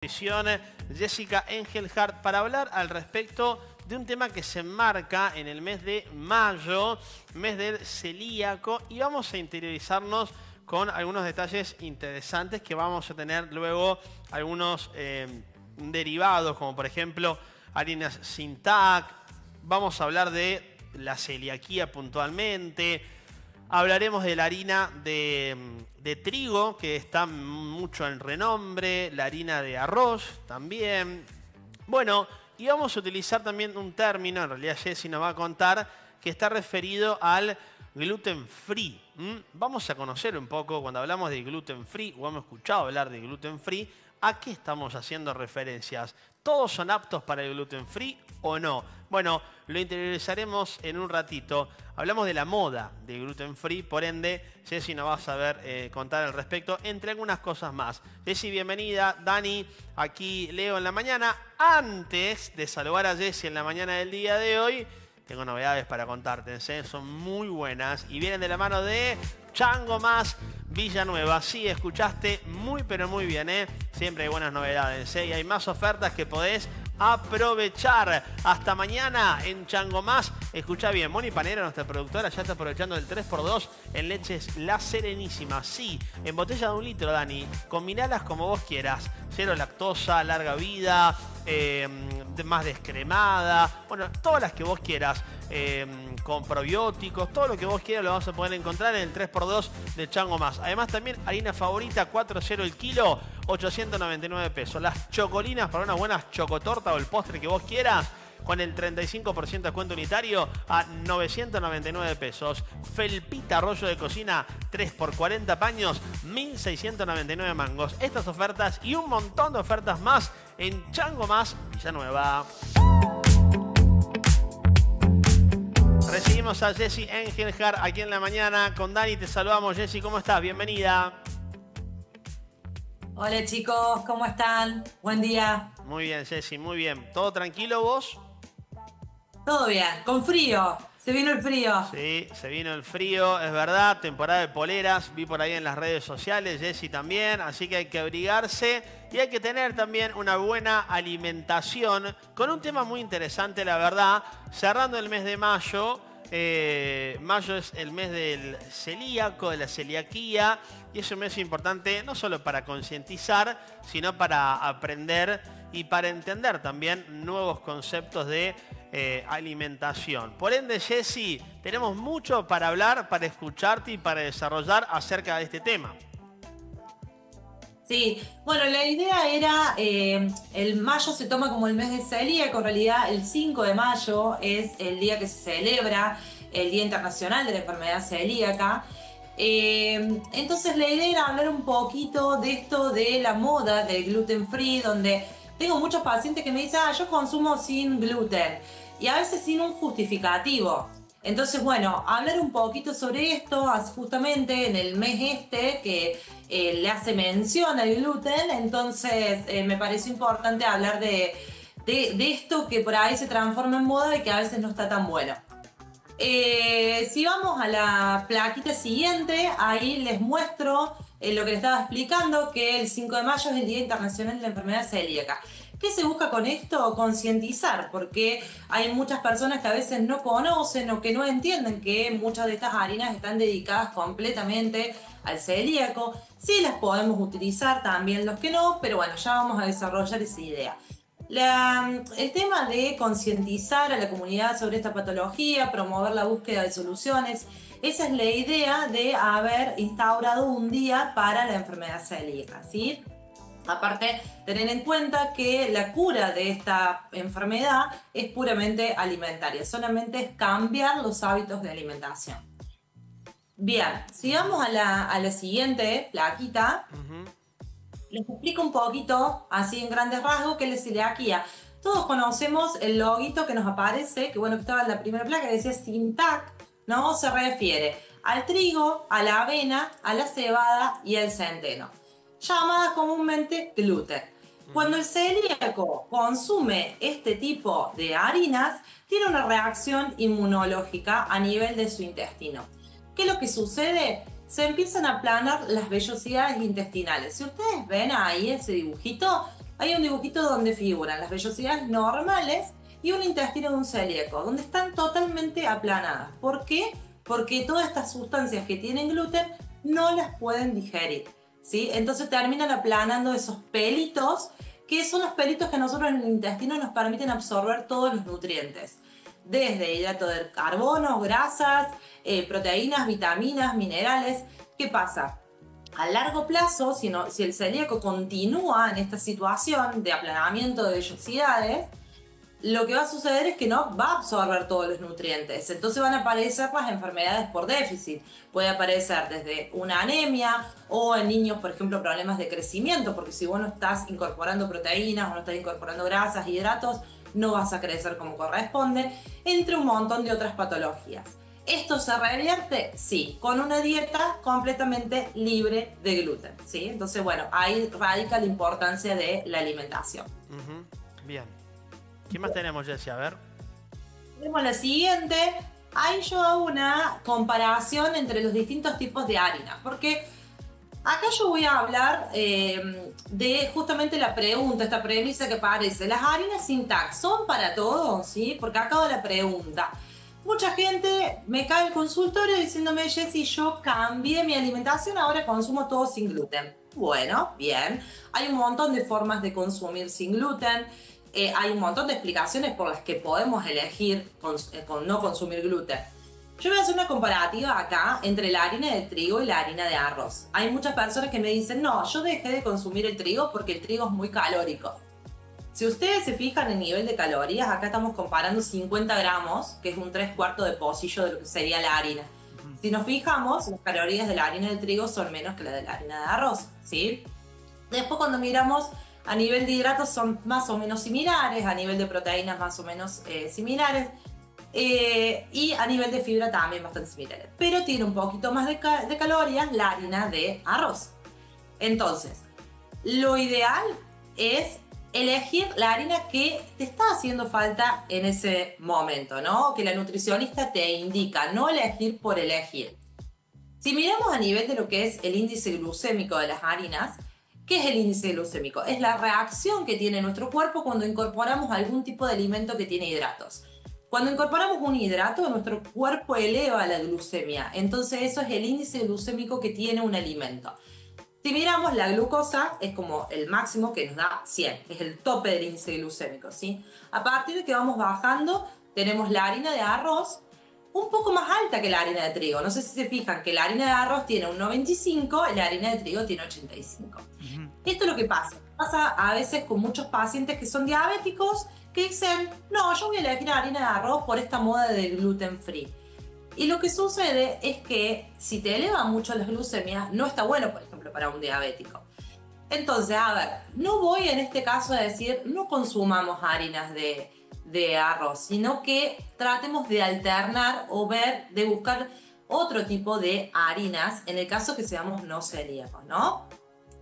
Jessica Engelhardt para hablar al respecto de un tema que se enmarca en el mes de mayo, mes del celíaco, y vamos a interiorizarnos con algunos detalles interesantes que vamos a tener luego algunos derivados, como por ejemplo harinas sin TAC. Vamos a hablar de la celiaquía puntualmente. Hablaremos de la harina de trigo, que está mucho en renombre, la harina de arroz también. Bueno, y vamos a utilizar también un término, en realidad Jessy nos va a contar, que está referido al gluten free. Vamos a conocer un poco, cuando hablamos de gluten free, o hemos escuchado hablar de gluten free, ¿a qué estamos haciendo referencias? ¿Todos son aptos para el gluten free o no? Bueno, lo interiorizaremos en un ratito. Hablamos de la moda de gluten free, por ende, Jessy nos va a saber contar al respecto, entre algunas cosas más. Jessy, bienvenida. Dani, aquí Leo en la mañana. Antes de saludar a Jessy en la mañana del día de hoy, tengo novedades para contarte, son muy buenas y vienen de la mano de Chango Más Villanueva. Sí, escuchaste muy pero muy bien, Siempre hay buenas novedades, y hay más ofertas que podés aprovechar. Hasta mañana en Chango Más. Escuchá bien, Moni Panera, nuestra productora, ya está aprovechando el 3x2 en leches La Serenísima. Sí, en botella de 1 litro, Dani. Combinalas como vos quieras. Cero lactosa, larga vida, más descremada. Bueno, todas las que vos quieras. Con probióticos, todo lo que vos quieras lo vas a poder encontrar en el 3x2 de Chango Más. Además también harina favorita 4.0 el kilo, 899 pesos. Las chocolinas para una buena chocotorta o el postre que vos quieras, con el 35% de descuento unitario a 999 pesos. Felpita rollo de cocina 3 por 40 paños, 1.699 mangos. Estas ofertas y un montón de ofertas más en Chango Más Villanueva. Recibimos a Jessy Engelhardt aquí en la mañana. Con Dani te saludamos. Jessy, ¿cómo estás? Bienvenida. Hola chicos, ¿cómo están? Buen día. Muy bien, Jessy, muy bien. ¿Todo tranquilo vos? Todo bien, con frío. Se vino el frío. Sí, se vino el frío, es verdad. Temporada de poleras, vi por ahí en las redes sociales, Jessy también. Así que hay que abrigarse y hay que tener también una buena alimentación con un tema muy interesante, la verdad. Cerrando el mes de mayo. Mayo es el mes del celíaco, de la celiaquía, y es un mes importante no solo para concientizar, sino para aprender y para entender también nuevos conceptos de alimentación. Por ende, Jessy, tenemos mucho para hablar, para escucharte y para desarrollar acerca de este tema. Sí, bueno, la idea era, el mayo se toma como el mes de celíaco, en realidad el 5 de mayo es el día que se celebra el Día Internacional de la Enfermedad Celíaca. Entonces la idea era hablar un poquito de esto de la moda del gluten free, donde tengo muchos pacientes que me dicen, yo consumo sin gluten, y a veces sin un justificativo. Entonces, bueno, hablar un poquito sobre esto, justamente en el mes que le hace mención al gluten, entonces me pareció importante hablar de esto que por ahí se transforma en moda y que a veces no está tan bueno. Si vamos a la plaquita siguiente, ahí les muestro lo que les estaba explicando, que el 5 de mayo es el Día Internacional de la Enfermedad Celíaca. ¿Qué se busca con esto? Concientizar, porque hay muchas personas que a veces no conocen o que no entienden que muchas de estas harinas están dedicadas completamente al celíaco. Sí las podemos utilizar, también los que no, pero bueno, ya vamos a desarrollar esa idea. El tema de concientizar a la comunidad sobre esta patología, promover la búsqueda de soluciones, esa es la idea de haber instaurado un día para la enfermedad celíaca, ¿sí? Aparte, tener en cuenta que la cura de esta enfermedad es puramente alimentaria, solamente es cambiar los hábitos de alimentación. Bien, sigamos a la siguiente plaquita. Les explico un poquito, así en grandes rasgos, qué es la celiaquía. Todos conocemos el loguito que nos aparece, que bueno, que estaba en la primera placa, que decía sin TAC, ¿no? Se refiere al trigo, a la avena, a la cebada y al centeno, llamadas comúnmente gluten. Cuando el celíaco consume este tipo de harinas, tiene una reacción inmunológica a nivel de su intestino. ¿Qué es lo que sucede? Se empiezan a aplanar las vellosidades intestinales. Si ustedes ven ahí ese dibujito, hay un dibujito donde figuran las vellosidades normales y un intestino de un celíaco, donde están totalmente aplanadas. ¿Por qué? Porque todas estas sustancias que tienen gluten no las pueden digerir, ¿sí? Entonces terminan aplanando esos pelitos, que son los pelitos que nosotros en el intestino nos permiten absorber todos los nutrientes. Desde hidrato de carbono, grasas, proteínas, vitaminas, minerales. ¿Qué pasa? A largo plazo, si el celíaco continúa en esta situación de aplanamiento de vellosidades, lo que va a suceder es que no va a absorber todos los nutrientes. Entonces van a aparecer las enfermedades por déficit. Puede aparecer desde una anemia o en niños, por ejemplo, problemas de crecimiento, porque si vos no estás incorporando proteínas o no estás incorporando grasas, hidratos, no vas a crecer como corresponde, entre un montón de otras patologías. ¿Esto se revierte? Sí, con una dieta completamente libre de gluten, ¿sí? Entonces, bueno, ahí radica la importancia de la alimentación. Bien. ¿Qué más tenemos, Jessie? A ver. Tenemos la siguiente. Ahí yo hago una comparación entre los distintos tipos de harina, porque acá yo voy a hablar de justamente la pregunta, esta premisa que aparece. ¿Las harinas sin TAC son para todos? ¿Sí? Porque acá va la pregunta. Mucha gente me cae al consultorio diciéndome, Jessie, yo cambié mi alimentación, ahora consumo todo sin gluten. Bueno, bien. Hay un montón de formas de consumir sin gluten. Hay un montón de explicaciones por las que podemos elegir con no consumir gluten. Yo voy a hacer una comparativa acá entre la harina de trigo y la harina de arroz. Hay muchas personas que me dicen, no, yo dejé de consumir el trigo porque el trigo es muy calórico. Si ustedes se fijan en el nivel de calorías, acá estamos comparando 50 gramos, que es un 3/4 de pocillo de lo que sería la harina. Si nos fijamos, las calorías de la harina de trigo son menos que la de la harina de arroz, ¿sí? Después cuando miramos a nivel de hidratos son más o menos similares, a nivel de proteínas más o menos similares, y a nivel de fibra también bastante similares. Pero tiene un poquito más de calorías la harina de arroz. Entonces, lo ideal es elegir la harina que te está haciendo falta en ese momento, ¿no? Que la nutricionista te indica, no elegir por elegir. Si miramos a nivel de lo que es el índice glucémico de las harinas, ¿qué es el índice glucémico? Es la reacción que tiene nuestro cuerpo cuando incorporamos algún tipo de alimento que tiene hidratos. Cuando incorporamos un hidrato, nuestro cuerpo eleva la glucemia. Entonces eso es el índice glucémico que tiene un alimento. Si miramos, la glucosa es como el máximo que nos da 100, es el tope del índice glucémico, ¿sí? A partir de que vamos bajando, tenemos la harina de arroz un poco más alta que la harina de trigo. No sé si se fijan que la harina de arroz tiene un 95 y la harina de trigo tiene 85. Esto es lo que pasa. Pasa a veces con muchos pacientes que son diabéticos que dicen, no, yo voy a elegir harina de arroz por esta moda de gluten free. Y lo que sucede es que si te eleva mucho la glucemia, no está bueno, por ejemplo, para un diabético. Entonces, a ver, no voy en este caso a decir, no consumamos harinas de arroz, sino que tratemos de alternar o de buscar otro tipo de harinas, en el caso que seamos no celíacos, ¿no?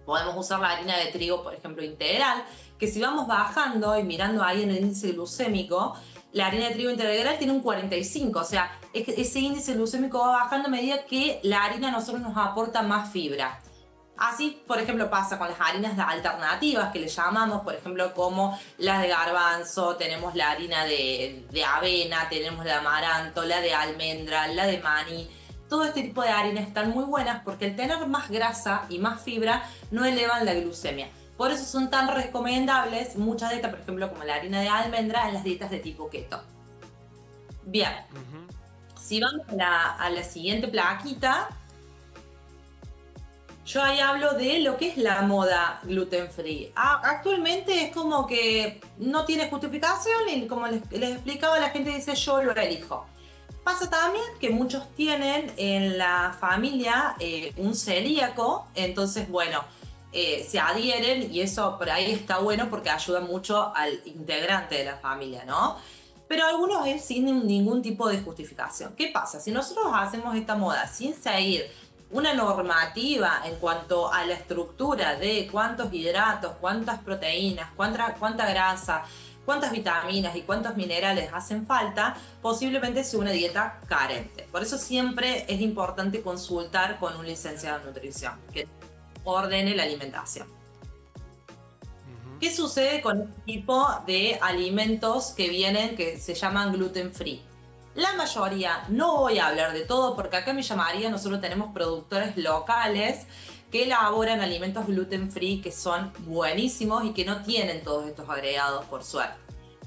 Podemos usar la harina de trigo, por ejemplo, integral, que si vamos bajando y mirando ahí en el índice glucémico, la harina de trigo integral tiene un 45, o sea, ese índice glucémico va bajando a medida que la harina a nosotros nos aporta más fibra. Así, por ejemplo, pasa con las harinas alternativas que le llamamos, por ejemplo, como las de garbanzo, tenemos la harina de avena, tenemos la de amaranto, la de almendra, la de maní. Todo este tipo de harinas están muy buenas porque al tener más grasa y más fibra no elevan la glucemia. Por eso son tan recomendables muchas dietas, por ejemplo, como la harina de almendra en las dietas de tipo keto. Bien, si vamos a la siguiente plaquita, yo ahí hablo de lo que es la moda gluten free. Actualmente es como que no tiene justificación y como les explicaba, la gente dice yo lo elijo. Pasa también que muchos tienen en la familia un celíaco, entonces bueno, se adhieren y eso por ahí está bueno porque ayuda mucho al integrante de la familia, ¿no? Pero algunos es sin ningún tipo de justificación. ¿Qué pasa? Si nosotros hacemos esta moda sin seguir una normativa en cuanto a la estructura de cuántos hidratos, cuántas proteínas, cuánta grasa, cuántas vitaminas y cuántos minerales hacen falta, posiblemente sea una dieta carente. Por eso siempre es importante consultar con un licenciado en nutrición que ordene la alimentación. ¿Qué sucede con este tipo de alimentos que se llaman gluten free? La mayoría, no voy a hablar de todo porque acá en Villa María nosotros tenemos productores locales que elaboran alimentos gluten free que son buenísimos y que no tienen todos estos agregados, por suerte.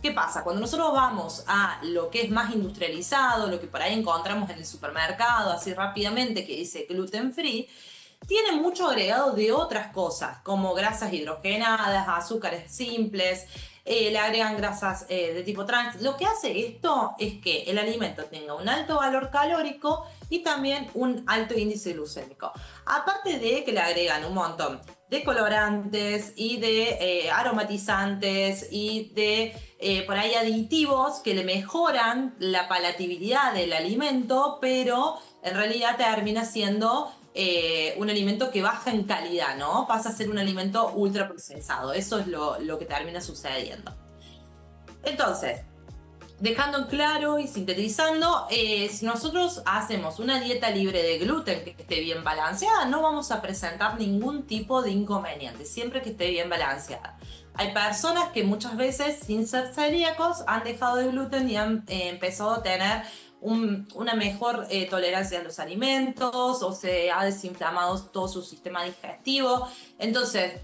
¿Qué pasa? Cuando nosotros vamos a lo que es más industrializado, lo que por ahí encontramos en el supermercado así rápidamente que dice gluten free, tiene mucho agregado de otras cosas, como grasas hidrogenadas, azúcares simples, le agregan grasas de tipo trans. Lo que hace esto es que el alimento tenga un alto valor calórico y también un alto índice glucémico. Aparte de que le agregan un montón de colorantes y de aromatizantes y de por ahí aditivos que le mejoran la palatabilidad del alimento, pero en realidad termina siendo un alimento que baja en calidad, ¿no? Pasa a ser un alimento ultra procesado. Eso es lo que termina sucediendo. Entonces, dejando en claro y sintetizando, si nosotros hacemos una dieta libre de gluten que esté bien balanceada, no vamos a presentar ningún tipo de inconveniente, siempre que esté bien balanceada. Hay personas que muchas veces, sin ser celíacos, han dejado de gluten y han empezado a tener una mejor tolerancia a los alimentos, o se ha desinflamado todo su sistema digestivo. Entonces,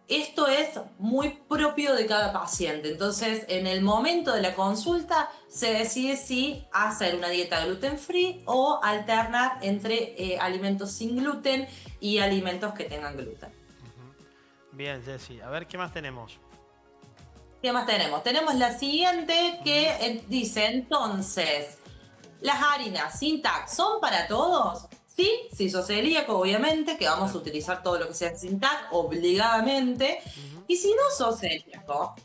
esto es muy propio de cada paciente. Entonces, en el momento de la consulta se decide si hacer una dieta gluten free o alternar entre alimentos sin gluten y alimentos que tengan gluten. Bien, Jessy. A ver, ¿qué más tenemos? ¿Qué más tenemos? Tenemos la siguiente que dice, entonces, ¿las harinas sin TAC son para todos? Sí, si sos celíaco, obviamente, que vamos a utilizar todo lo que sea sin TAC, obligadamente. Y si no sos celíaco,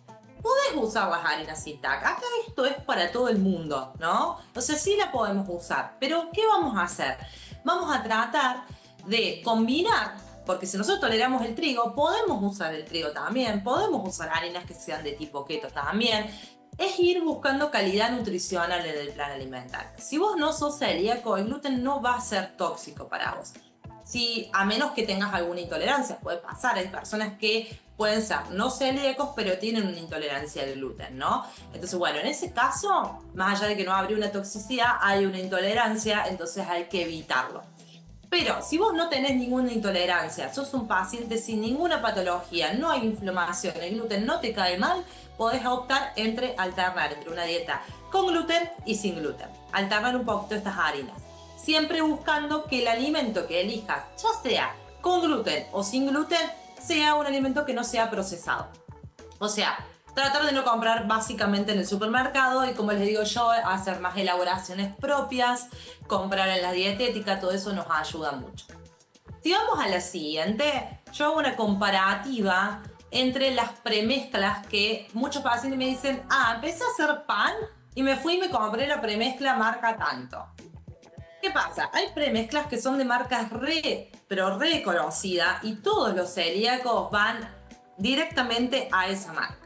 podés usar las harinas sin TAC. Acá esto es para todo el mundo, ¿no? O sea, sí la podemos usar. Pero, ¿qué vamos a hacer? Vamos a tratar de combinar, porque si nosotros toleramos el trigo, podemos usar el trigo también, podemos usar harinas que sean de tipo keto también. Es ir buscando calidad nutricional en el plan alimentario. Si vos no sos celíaco, el gluten no va a ser tóxico para vos. A menos que tengas alguna intolerancia, puede pasar. Hay personas que pueden ser no celíacos, pero tienen una intolerancia al gluten, ¿no? Entonces, bueno, en ese caso, más allá de que no habría una toxicidad, hay una intolerancia, entonces hay que evitarlo. Pero si vos no tenés ninguna intolerancia, sos un paciente sin ninguna patología, no hay inflamación, el gluten no te cae mal, podés optar alternar entre una dieta con gluten y sin gluten. Alternar un poquito estas harinas. Siempre buscando que el alimento que elijas, ya sea con gluten o sin gluten, sea un alimento que no sea procesado. O sea, tratar de no comprar básicamente en el supermercado y, como les digo yo, hacer más elaboraciones propias, comprar en la dietética, todo eso nos ayuda mucho. Si vamos a la siguiente, yo hago una comparativa entre las premezclas que muchos pacientes me dicen, empecé a hacer pan y me fui y me compré la premezcla marca tanto. ¿Qué pasa? Hay premezclas que son de marcas pero reconocidas y todos los celíacos van directamente a esa marca.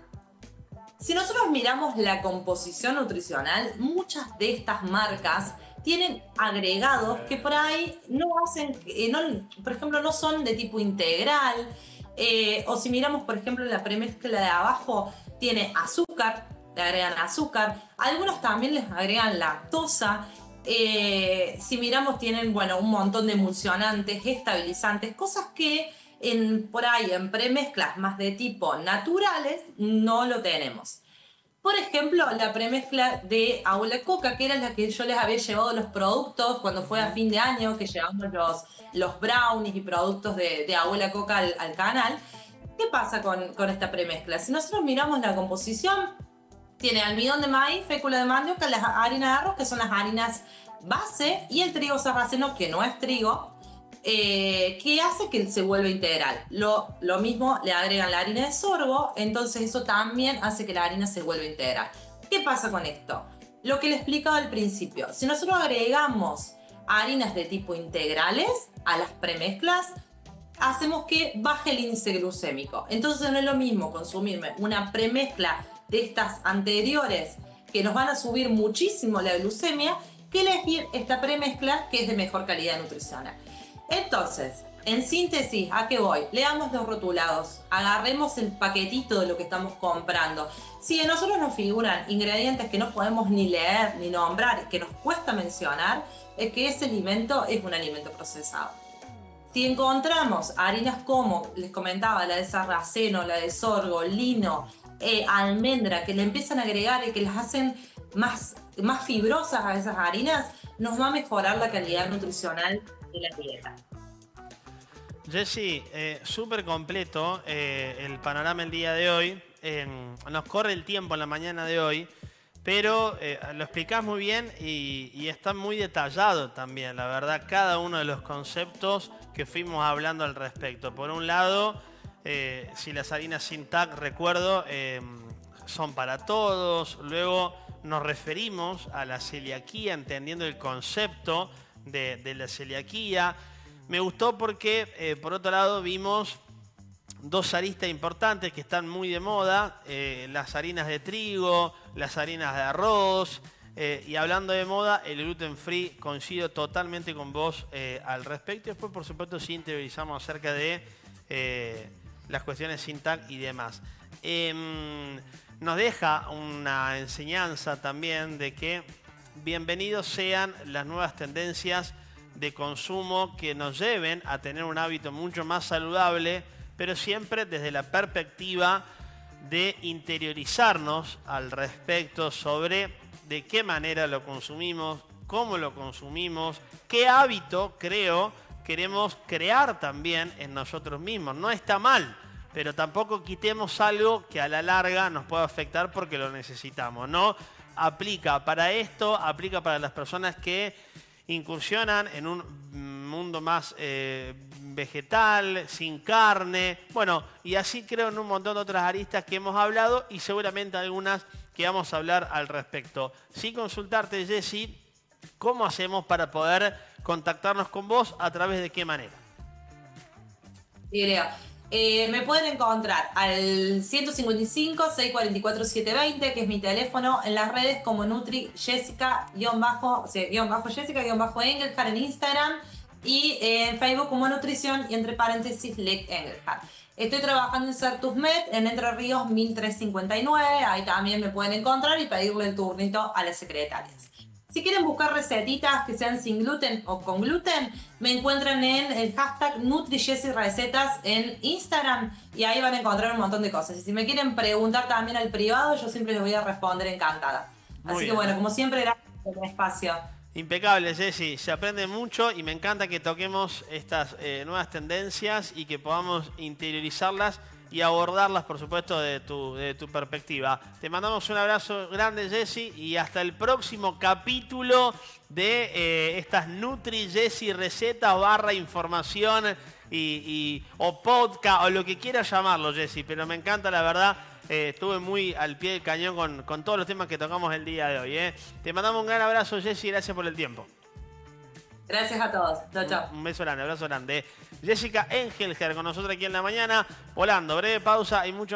Si nosotros miramos la composición nutricional, muchas de estas marcas tienen agregados que por ahí no hacen, por ejemplo, no son de tipo integral, o si miramos, por ejemplo, la premezcla de abajo, tiene azúcar, le agregan azúcar, algunos también les agregan lactosa, si miramos tienen, bueno, un montón de emulsionantes, estabilizantes, cosas que por ahí en premezclas más de tipo naturales no lo tenemos. Por ejemplo, la premezcla de Abuela Coca, que era la que yo les había llevado los productos cuando fue a fin de año, que llevamos los brownies y productos de Abuela Coca al canal. ¿Qué pasa con esta premezcla? Si nosotros miramos la composición, tiene almidón de maíz, fécula de mandioca, las harinas de arroz, que son las harinas base, y el trigo sarraceno, que no es trigo, que hace que se vuelva integral. Lo mismo le agregan la harina de sorgo, entonces eso también hace que la harina se vuelva integral. ¿Qué pasa con esto? Lo que le explicaba al principio, si nosotros agregamos harinas de tipo integrales a las premezclas, hacemos que baje el índice glucémico. Entonces no es lo mismo consumirme una premezcla de estas anteriores que nos van a subir muchísimo la glucemia, que elegir esta premezcla que es de mejor calidad nutricional. Entonces, En síntesis, ¿a qué voy? Leamos los rotulados, agarremos el paquetito de lo que estamos comprando. Si a nosotros nos figuran ingredientes que no podemos ni leer ni nombrar, que nos cuesta mencionar, es que ese alimento es un alimento procesado. Si encontramos harinas como, les comentaba, la de sarraceno, la de sorgo, lino, almendra, que le empiezan a agregar y que las hacen más fibrosas a esas harinas, nos va a mejorar la calidad nutricional de la dieta. Jessy, súper completo el panorama el día de hoy. Nos corre el tiempo en la mañana de hoy, pero lo explicás muy bien y está muy detallado también, la verdad, cada uno de los conceptos que fuimos hablando al respecto. Por un lado, si las harinas sin TAC, recuerdo, son para todos. Luego nos referimos a la celiaquía, entendiendo el concepto de la celiaquía. Me gustó porque, por otro lado, vimos dos aristas importantes que están muy de moda, las harinas de trigo, las harinas de arroz, y hablando de moda, el gluten free. Coincido totalmente con vos al respecto. Y después, por supuesto, sí interiorizamos acerca de las cuestiones sin TAC y demás. Nos deja una enseñanza también de que bienvenidos sean las nuevas tendencias de consumo que nos lleven a tener un hábito mucho más saludable, pero siempre desde la perspectiva de interiorizarnos al respecto sobre de qué manera lo consumimos, cómo lo consumimos, qué hábito, queremos crear también en nosotros mismos. No está mal, pero tampoco quitemos algo que a la larga nos pueda afectar porque lo necesitamos, ¿no? Aplica para esto, aplica para las personas que incursionan en un mundo más vegetal, sin carne, bueno, y así creo en un montón de otras aristas que hemos hablado y seguramente algunas que vamos a hablar al respecto. Sí, consultarte, Jessy, ¿cómo hacemos para poder contactarnos con vos? ¿A través de qué manera? Sí, Leo. Me pueden encontrar al 155-644-720, que es mi teléfono, en las redes como Nutri Jessica-Engelhardt en Instagram y en Facebook como Nutrición y entre paréntesis Lec Engelhardt. Estoy trabajando en Certusmed en Entre Ríos 1359, ahí también me pueden encontrar y pedirle el turnito a las secretarias. Si quieren buscar recetitas que sean sin gluten o con gluten, me encuentran en el hashtag NutriJessiRecetas en Instagram y ahí van a encontrar un montón de cosas. Y si me quieren preguntar también al privado, yo siempre les voy a responder encantada. Así que bueno, como siempre, gracias por el espacio. Impecable, Jessy. Se aprende mucho y me encanta que toquemos estas nuevas tendencias y que podamos interiorizarlas y abordarlas, por supuesto, de tu perspectiva. Te mandamos un abrazo grande, Jessy, y hasta el próximo capítulo de estas Nutri Jessy recetas / información o podcast o lo que quieras llamarlo, Jessy. Pero me encanta, la verdad. Estuve muy al pie del cañón con todos los temas que tocamos el día de hoy. Te mandamos un gran abrazo, Jessy. Gracias por el tiempo. Gracias a todos. Chao, chao. Un beso grande, abrazo grande. Jessica Engelhardt con nosotros aquí en la mañana, volando. Breve pausa y mucho